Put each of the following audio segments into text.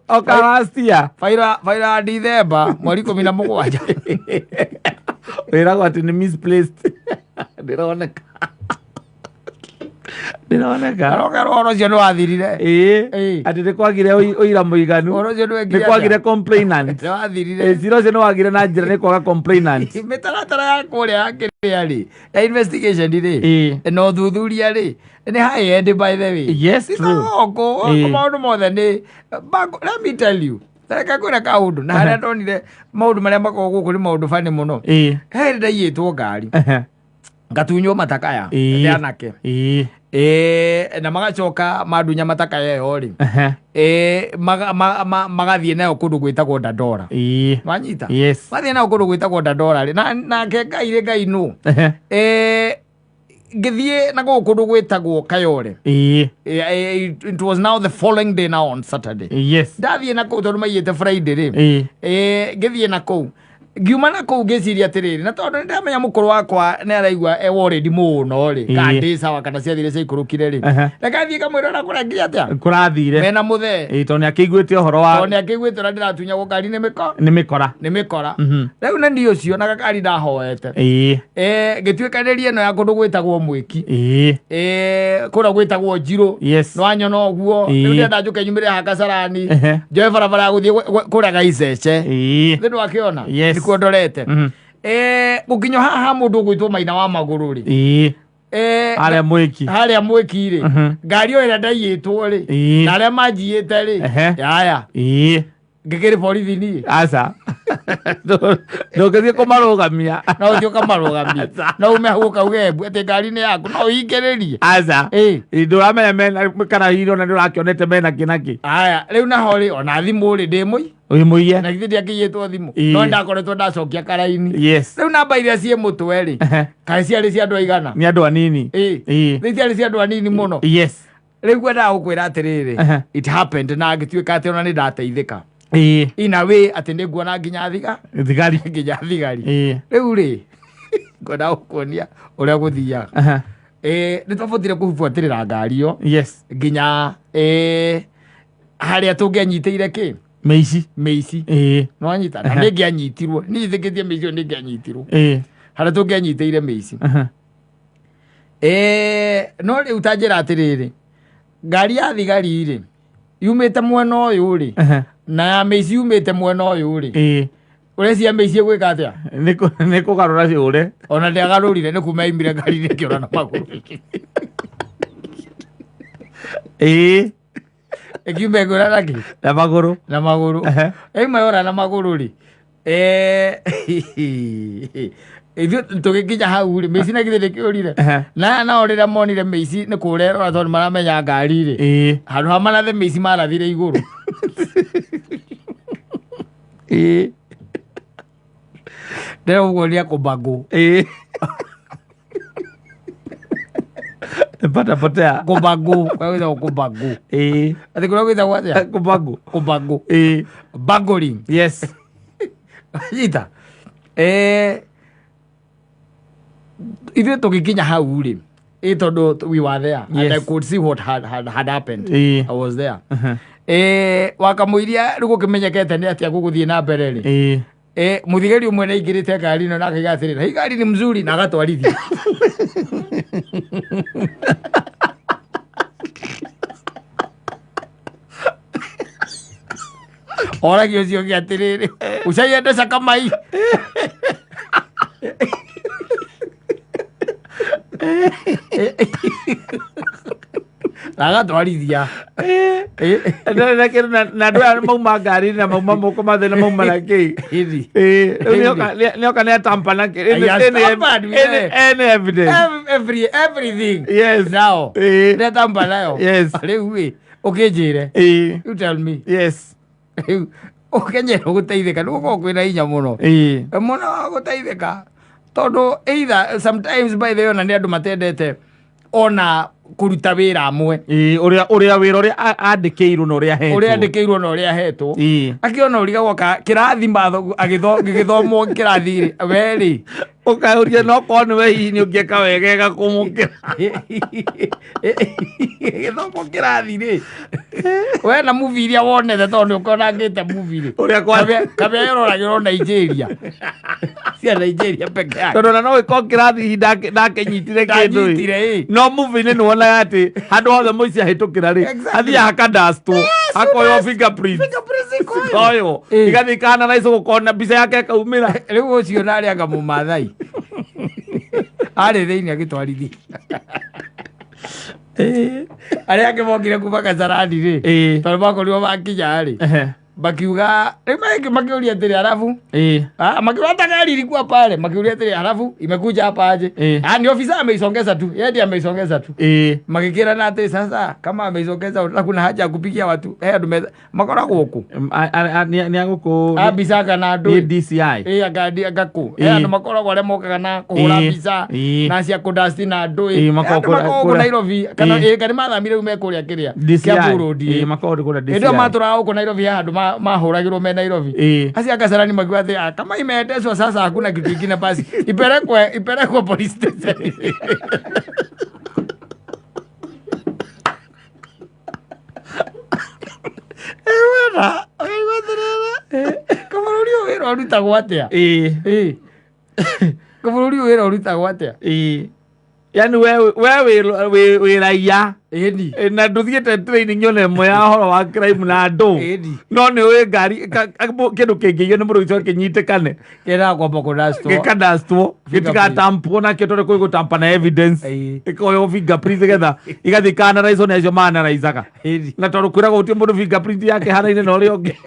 Okarastia. Faira December, mweri 17. Wĩragwo atĩ nĩ misplaced. Ndĩroneka. Oro cio nĩ wathirire. Atĩ nĩ kwagire ũira mũiganu. Nĩ kwagire complainant. Nĩ wathirire. Cira ũcio nĩ wagire na njĩra nĩ kwaga complainant. Mĩtaratara ya kũrĩa ya kĩrĩa-rĩ, ya investigation-rĩ, na ũthuthuria-rĩ, nĩ high end by the way. Yes, true. Maũndũ mothe nĩ, let me tell you, reka kwĩra kaũndũ, na harĩa ndonire maũndũ marĩa makoragwo gũkũ nĩ maũndũ funny mũno. He hĩndĩ ndaiyĩtwo ngari, ngatunywo matakaya, ndĩ anake. Na magacoka mandunya matakaya ĩyo-rĩ, magathiĩ nayo kũndũ gwĩtagwo Dandora. Wanyita? Mathiĩ nayo kũndũ gwĩtagwo Dandora-rĩ, nake Ngai nũ. Ngĩthiĩ na kũndũ gwĩtagwo Kayore. It was now the following day now on Saturday. Ndathiĩ na kũu tondũ maiyĩte Friday-rĩ. Ngĩthiĩ na kũu. Ngiuma na kũu ngĩciria atĩrĩrĩ, na tondũ nĩndamenya mũkũrũ wakwa nĩ araigua worried mũno-rĩ, kandi sawa kana ciathire ciaikũrũkire-rĩ. Reka thiĩ kamwĩra na kũrĩa atĩa. Kũrathire. Mena mũthee. Tondũ nĩakĩiguĩte ũhoro wa. Tondũ nĩakĩiguĩte ũrĩa ndĩratunyagwo ngari nĩ mĩkora. Rĩu nĩ niĩ ũcio na gakari ndahoete. Ngĩtuĩkanĩria ĩno ya kũndũ gwĩtagwo Mwĩki. Kũrĩa gwĩtagwo Njirũ. Nĩwanyona ũguo. Rĩu ndĩrenda njũke nyumĩre haha Kasarani. Njoe barabara ya gũthiĩ kũrĩa Gaicece. Nĩ ndwakĩona? Nĩkuo ndorete. Gũkinya haha mũndũ ũgwĩtwo Maina wa Magũrũ-rĩ. Harĩa Mwĩki-rĩ. Ngari ĩyo ĩrĩa ndaiyĩtwo-rĩ, na arĩa manjiyĩte-rĩ, yaya. Ngĩkĩrĩ borithi niĩ. Aca. Ndũngĩthiĩ kũmarũgamia. No ũthiĩ ũkamarũgamia. No ume hau ũkauge atĩ ngari nĩ yaku, no ũhingĩrĩrie. Aca. Ndũramenya kana hihi ona nĩũrakĩonete mena kĩnakĩ. Aya, rĩu naho-rĩ, ona thimũ-rĩ ndĩmũi. Ũyũmũiye. Na githĩ ndiakĩiyĩtwo thimũ. No ndakoretwo ndacokia karaini. Rĩu namba iria ciĩ mũtwe-rĩ, kaĩ ciarĩ cia andũ aigana? Nĩ andũ anini. Nĩ ciarĩ cia andũ anini mũno. Rĩu ngwendaga gũkwĩra atĩrĩrĩ, it happened na ngĩtuĩka atĩ ona nĩ ndateithĩka. In a way atĩ nĩ nguona nginya thigari. Rĩu-rĩ, ngwendaga gũkuonia ũrĩa gũthiaga. Nĩ twabotire kũbuatĩrĩra ngari ĩyo. Nginya harĩa tũngĩanyitĩire kĩ? Mĩici. Nĩwanyita? Na nĩngĩanyitirwo. Niĩ njĩtĩkĩtie mĩici ĩyo nĩngĩanyitirwo. Harĩa tũngĩanyitĩire mĩici. No rĩu ta njĩra atĩrĩrĩ, ngari ya thigari-rĩ, yumĩte mwena ũyũ-rĩ, na ya mĩici yumĩte mwena ũyũ-rĩ. Ũreciria mĩici ĩgwĩka atĩa? Nĩ kũgarũra ciũre. Ona ndĩagarũrire, nĩ kuma yaumire ngari-inĩ ĩkĩũra na magũrũ. Ĩkiuma ĩkĩũra na kĩ? Na magũrũ. Yauma yora na magũrũ-rĩ. Ithuĩ tũgĩkinya hau-rĩ, mĩici na githĩ ndĩkĩũrire. Nao rĩrĩa monire mĩici nĩ kũrerora tondũ maramenya ngari-rĩ. Handũ ha marathe mĩici marathire igũrũ. Ndĩrauguonia kũmbangũ. Potea. Kũmbangũ. Kwa gwĩtagwo kũmbangũ. Atĩ kũrĩa gwĩtagwo atĩa? Kũmbangũ. Bangling. Nyita. Ithuĩ tũgĩkinya hau-rĩ, tondũ we were there and I could see what had happened. I was there. Wakamũiria rĩu gũkĩmenyekete nĩ atĩa gũgũthiĩ na mbere-rĩ. Mũthigari ũmwe nĩ aingĩrĩte ngari ĩno na akaiga atĩrĩrĩ, hii ngari ni mzuri, na agatwarithia. Oragio ũcio ũngĩ atĩrĩrĩ, ushaiendesha kama hii? Na agatwarithia. Na andũ aya mauma ngari na mauma moko mathe na mauma na kĩ. Nĩoka nĩ atampa na any evidence. Everything. Now. Nĩ atampa nayo. Rĩu ũkĩnjĩre. You tell me. Ũkenyera gũteithĩka, nĩgũkorwo kwĩna hinya mũno. Mũno gũteithĩka. Tondũ either sometimes by the way ona nĩ andũ matendete ona kũruta wĩra amwe. Ũrĩa wĩra ũrĩa andĩkĩirwo na ũrĩa hetwo. Akĩona ũriga gwaka kĩrathi matho agĩthomwo kĩrathi-rĩ, we-rĩ Ukauria no kwani we hihi ni ungeka wegega kumukira. Githomo kirathi ri. We na movie iria wonete tondu ukona ngite movie ri. Uria kwa kabe yororagirwo Nigeria. Cia Nigeria peke yake. Tondu no iko kirathi hihi ndakenyitire kindu. No movie ni wona ati handu hothe muici ahitukira ri. Athia hakadastu. Akoyo fingerprint. Oyo. Igathi kana na ico gukona mbica yake kaumira. Riu ucio nari anga mumathai. Ari thiini agitwarithi. Ari ake mokire kuma Kasarani ri. Tondu makorirwo makinya ri. Makiuga makiuria atiri alafu makiwata gari ilikuwa pale, makiuria atiri alafu imekuja hapa aje. Ni ofisa ameisongeza tu, yeye ndiye ameisongeza tu. Makikira na atiri sasa kama ameisongeza kuna haja ya kupigia watu ndume makora guku ni aguku abisaka na ndu DCI agadi agaku ndu makora gore mokaga na kuhura bisa na cia kudasti na ndu makora Nairobi kana mathamire umekuria kiria kia burudi makora kura DCI ndio matura uko Nairobi handu mahuragirwo me Nairobi acia Kasarani makiwa ati kama imeteswa sasa hakuna kitu kingine basi ipelekwe police station. Kabururi wira urutagwo atia kabururi wira urutagwo atia yani we raia na nduthiete training nyone mwe ya horo wa crime na andu no ni we ngari kindu kingiyio ni murugi coke nyitikane kira kwamba kudasto gikadasto gitigatampo na kitore kwi gutampa na evidence ikoyo fingerprint getha igathikana na ico na icio mana na izaka na tondu kwira gutie mundu fingerprint yake haraine no ri onge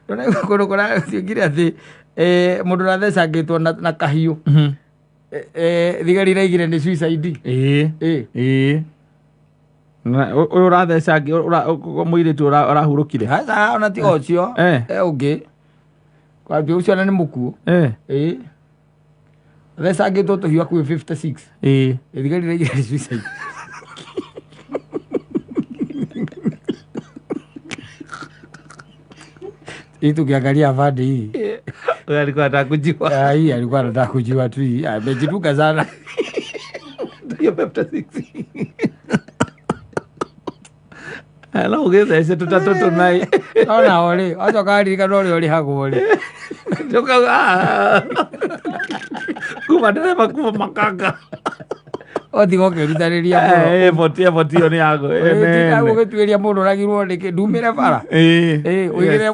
Rona kora sigira ati mundu rathecangitwo na kahiu thigari raigire ni suicide na uyu rathecangi muiritu urahurukire sasa ona ti ocio ungi kwambia ucio ni mukuo rathecangitwo tuhiu akuwi 56 thigari raigire ni suicide. Itu kiangalia vadi hii. Alikuwa anataka kujiwa. Hii alikuwa anataka kujiwa tu hii. Amejituka sana. Hiyo 56. Ala ugeze ese tutatoto naye. Ona ole, acha kali kanole ole hago ole. Joka kuma dereva kuma makanga. Otigo ke rutariria mo. Potio ni yago. Ago getueria mundu ragirwo ndike ndumire bara.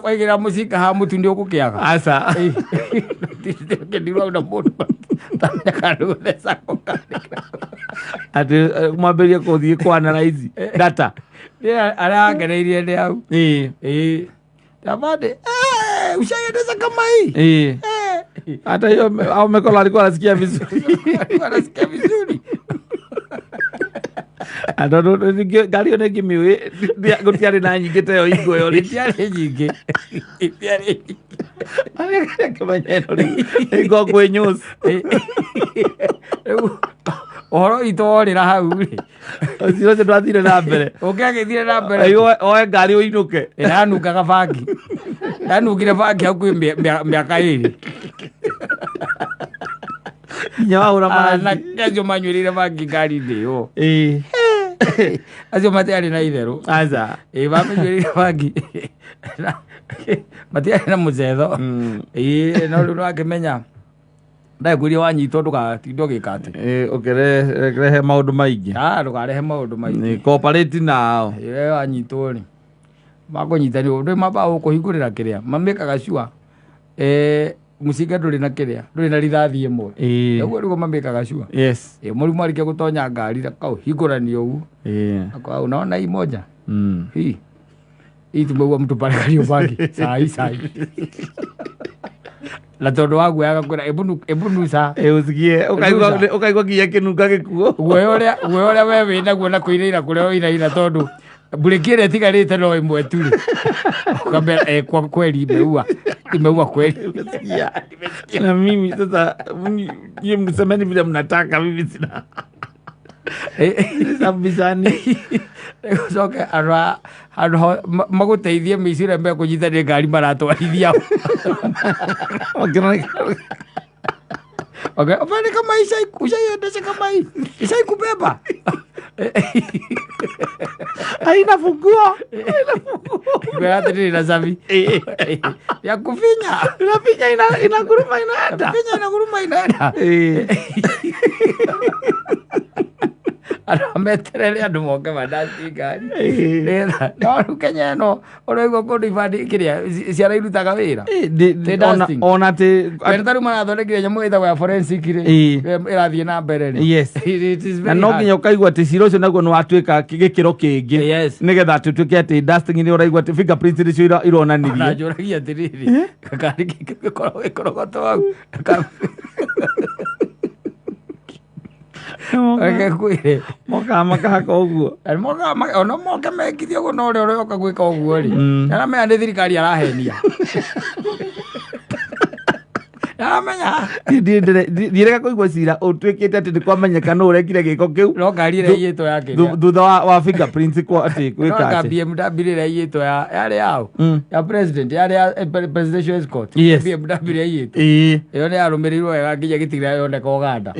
Oigira musika ha mutu ndio kukiaga. Asa. Ke ndirwa na mundu. Tanya kandu thesa kokani. Ati mwambirie kuthii kwa analyze data. Aragereirie ndi au. Tabade ushaendeza kama hii. Hata hiyo au mekola alikuwa anasikia vizuri. Anasikia vizuri. Adodo gari one gimiwe gutiari na nyingite yo igo yo tiari nyingi. Tiari. Aga kamanyeno ri igo kwe news. Oro itorira hau ri. Osiro se twathire na mbere. Ukagithire na mbere. Ayo oe ngari uinuke. Iranukaga bangi. Yanukire bangi hakuwi miaka iri. Nyawa ura mara. Na kajo manyurire bangi ngari ndio. Acio matiari na itheru. Aza. Bamenyurire bangi. Matiari na muzetho. No riu akimenya. Ndaikuria wanyitwo ndugatindo gikate. Ukirehe maundu maingi. Ndukarehe maundu maingi. Ni cooperate nao. Wanyitwo ri. Makunyitani undu mamba ukuhingurira kiria. Mamekaga sure. Musika nduri na kiria. Nduri na rithathi imwe. Niguo rigo mamekaga sure. Yes. Murimu arikia gutonya ngari kau hingurani ugu. Akao unaona hii moja. Hii tumegua mtu pale Kariobangi. Sai. La tondu wagu agakwira ebunu sa usigie ukaigwa nginya kinuka gikuo gwe oria we wina guo na kuira kuria ina tondu burekire tigarite no imwe tu ukambera kwa kweli imeua kweli na mimi sasa yeye msemeni vile mnataka mimi sina Sambizani. Soke ara maguteithie micire mbe kunyitania ngari maratwarithia. Okay, afanye kama ushaendesha kama hii. Ishaikubeba. Haina funguo. Kwa hata na savi. Ya kufinya. Inafinya inaguruma inaenda. Kufinya inaguruma inaenda. Ameterele andu moke madasi ngari. No Kenya no oroigo ko ibadi kiria ciara irutaga wira. Ona te Bertaru marathondekire nyamu ita ya forensic ire irathie na mbere ri. Yes. Na no nginya ukaigwa ati ciro cio naguo no watuika gikiro kingi. Nigetha tutuike ati dusting ni uraigwa ati fingerprints icio ironanirie. Na njuragia atiriri. Kakari gikorogoto au. Akakwire moka hako uguo moka ono moka mekithio go no ore oka gwika uguo ri na me ande thirikari arahenia amenya direka kuigwa cira utwikite ati ndikwamenyeka no urekire giko kiu no ngari ire yitwo yake thutha wa fingerprints kwa ati gwika ati BMW ire yitwo yari yao ya president yari presidential escort BMW ire yitwo iyo ni arumirirwo wega nginya gitigira yoneka Uganda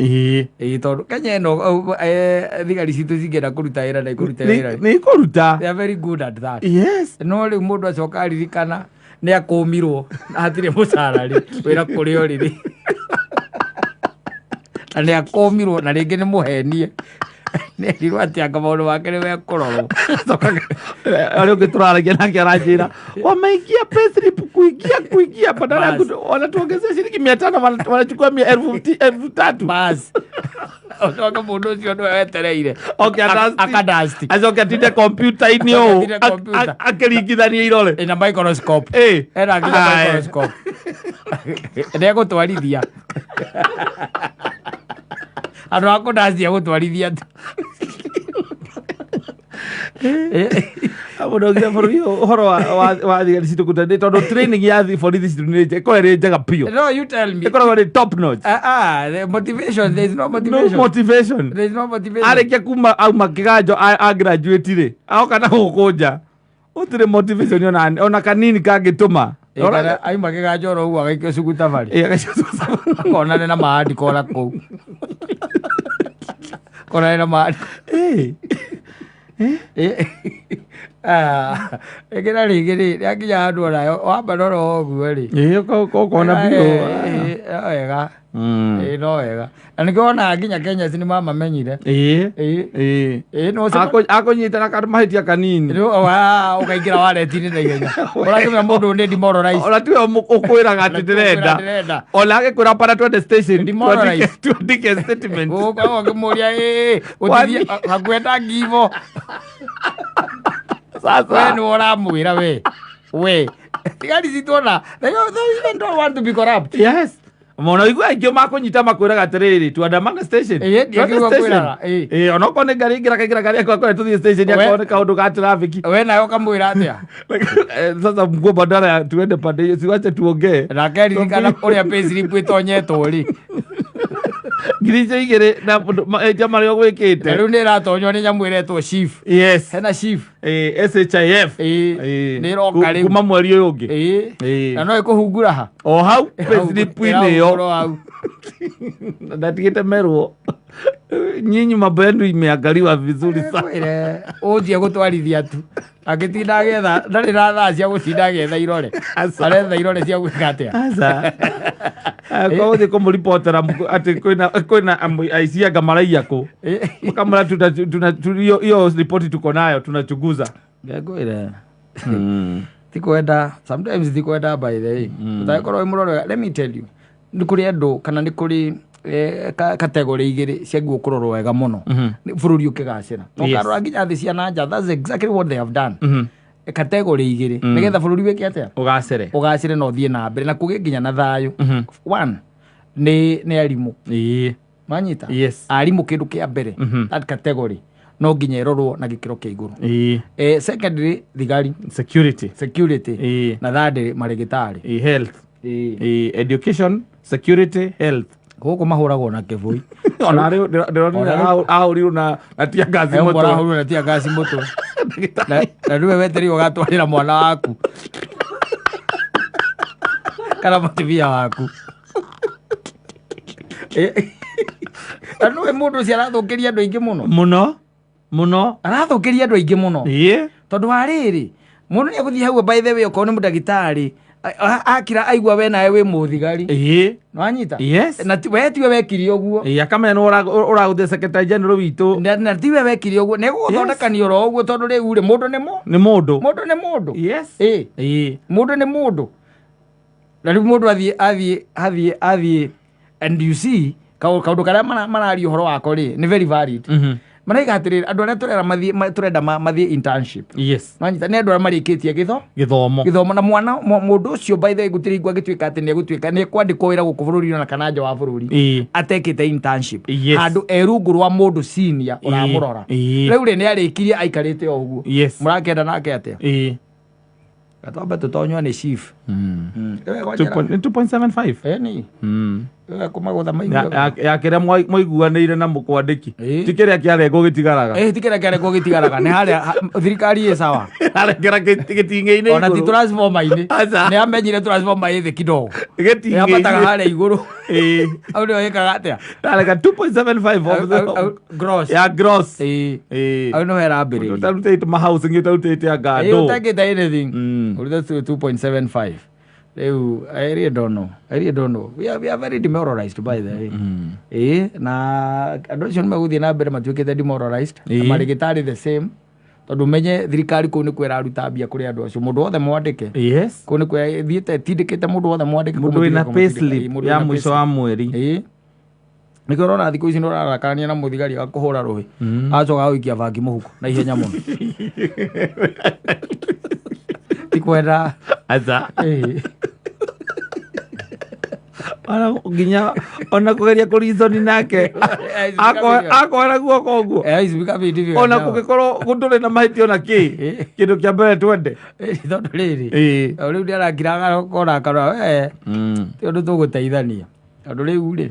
tondu Kenya no thigari citu cingena kuruta wira na ikuruta wira ni kuruta they are very good at that. Yes. No ri mundu acoka aririkana ni akumirwo atire mucarari wira kuri oriri ani akumirwo na ringi ni muhenie ni rirwo ati anga maundu wake ni wekororwo ari ugituraragia nake aranjira wameingia payslip kuingia badala wanatuongezea shilingi 500 wanachukua 1000 bas otoka mundu ucio ndo wetereire akadasti azoka atinde computer ini o akiringithania irore ina microscope era nginya microscope ende gutwarithia andu akudasti gutwarithia abodogia for you horo wa thigari citu kutande tondu training ya borithi citu ni ko ere njega pio. No, you tell me. Iko ri top notch. The motivation, there is no motivation. No motivation. There is no motivation. Arekia kuma au makigajo a graduate ri aoka na gukunja utire motivation ona kanini kangituma Ora ai makigajo ro uga gikio suguta bari kona na maadi kora ko kona na maadi egera rigiri yakinya handu orayo wamba noro oguo ri ko kona bio wega no wega na nikona nginya Kenya ni mama menyire no akonyita na mahitia kanini wa ukaingira waleti-ini na igenya urakimira mundu ni demoralize ora tu ukwiraga ati ndirenda ona agikwira para 20 station tuandike statement uko ngimuria uthithie hakwenda ngivo sasa we ni uramwira we tigari citona they don't want to be corrupt. Yes. Mono igwa ikyo makunyita makwira gatiriri tuandamana station onoko ne gari gari akwa tuthie station yakone kaundu ga traffic we nayo kamwira atia sasa mgo badala tuende pande siwache tuongee na gari kana uria payslip itonyetwo ri Girice igere na jama ryo gwikite riu ni ratonyo ni nyamu iretwo chief. Yes. Hena chief SHIF ni roka riu kuma mweri uyu ungi na no ikuhungura ha o hau payslip-ini yo ndatigite merwo nyinyi mambo yenu imeangaliwa vizuri sana ujie gutwarithia tu agitinda agetha ndari na thaa cia gutinda agetha irore aretha irore cia gwika atia kwa uthi kumuripotera ati kwina aicia ngamaraia ku mukamara hiyo ripoti tuko nayo tunachunguza ngegwire tikwenda sometimes tikwenda by the way utakorwo imurore. Let me tell you ni kuri andu kana ni kuri category igiri cia guo kurorwo wega muno bururi ukigacira tokarora nginya thi cia nanja. That's exactly what they have done. Category igiri nigetha bururi weke atia ugacire no thie na mbere na kuge nginya na thayu. One ni arimu manyita arimu kindu kia mbere that category no nginya irorwo na gikiro kia iguru. Secondary thigari security na third marigitari health education security health Huko mahuragwo na kivui. Ona ndĩronire ahũrirwo na tia ngaci mũtwe. Ahũrirwo na tia ngaci mũtwe. Na rĩu weterio gatwarĩra mwana waku. Kana mũtumia waku. Anu mũndũ ũcio arathũkĩria andũ aingĩ mũno. Mũno. Arathũkĩria andũ aingĩ mũno. Tondũ wa rĩrĩ, mũndũ nĩ agũthiĩ hau by the way okorwo nĩ mũndagĩtarĩ. Akira aigua we nawe wĩ mũthigari. No anyita? Na we tiwe wekire ũguo. Akamenya nĩ ũragũthia secretary general witũ. Na tiwe wekire ũguo. Nĩ gũthondekania oro ũguo tondũ rĩu rĩ mũndũ nĩ mũndũ. Mũndũ nĩ mũndũ. Mũndũ nĩ mũndũ. Na rĩu mũndũ athiĩ and you see kaũndũ karĩa mararia ũhoro wako rĩ nĩ very valid. Maraiga atĩrĩrĩ andũ arĩa tũrenda mathiĩ internship. Manyita nĩ andũ arĩa marĩkĩtie gĩthomo na mwana mũndũ ũcio by the way gũtirĩ ingũ agĩtuĩka atĩ nĩ kwandĩkwo wĩra gũkũ bũrũri na kana nja wa bũrũri atekĩte internship handũ erungu rwa mũndũ senior ũramũrora. Rĩu rĩ nĩ arĩkirie aikarĩte o ũguo. Mũrakenda nake atĩa? Gatombe tũtonywa nĩ chief. 2.75. Ni. Kumagũtha maigua. Ya kĩrĩa mwaiguanĩire na mũkwandĩki. Ti kĩrĩa kĩarengwo gĩtigaraga. Ti kĩrĩa kĩarengwo gĩtigaraga. Nĩ harĩa thirikari ĩ sawa. Arekera gĩtingĩ-inĩ igũrũ. Ona ti transformer-inĩ. Nĩ amenyire transformer ĩ thĩ kidogo. Gĩtingĩ. Yambataga harĩa igũrũ. Au nĩyo ĩkaga atĩa? Areka 2.75 of the gross. Ya gross. Au nĩho ĩrambĩrĩria. Ũtarutĩte mahousing ũtarutĩte anga ndũ. Ũtakĩte anything. Ũrutĩte 2.75. I really don't know. We are very demoralized by the way. Na andũ acio nĩmegũthiĩ na mbere matuĩkĩte demoralized. Marĩgĩtarĩ the same. Tondũ menye thirikari kũu nĩ kwĩra aruta mbia kũrĩ andũ acio. Mũndũ wothe mwandĩke. Kũu nĩ kwĩra thiĩte tindĩkĩte mũndũ wothe mwandĩke. Mũndũ wĩna payslip ya mũico wa mweri. Nĩkĩo ũrona thikũ ici nĩũrarakania na mũthigari agakũhũra rũhĩ. Acoka gũikia bangi mũhuko na ihenya mũno. Tikwenda aza ona kũgeria kũrizoni nake akwara guoko ũguo ona kũngĩkorwo gũtũrĩ na mahĩtia ona kĩndũ kĩa mbere twende tondũ rĩrĩ rĩu nĩarakira kona ti ũndũ tũgũteithania tondũ rĩu rĩ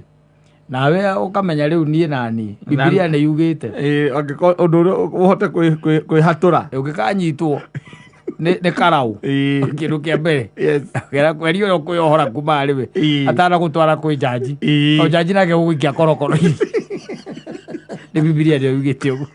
nawe ũkamenya rĩu niĩ nani Biblia nĩ yugĩte ũndũ ũrĩa ũhote kwĩhatũra ũngĩkanyitwo nĩ karau kĩndũ kĩa mbere kweri ũyũ kwĩyohora kuma rĩwe atana gũtwara kwĩ jaji o jaji nake gũgĩikia korokoro nĩ Biblia nĩ yugĩte ũguo.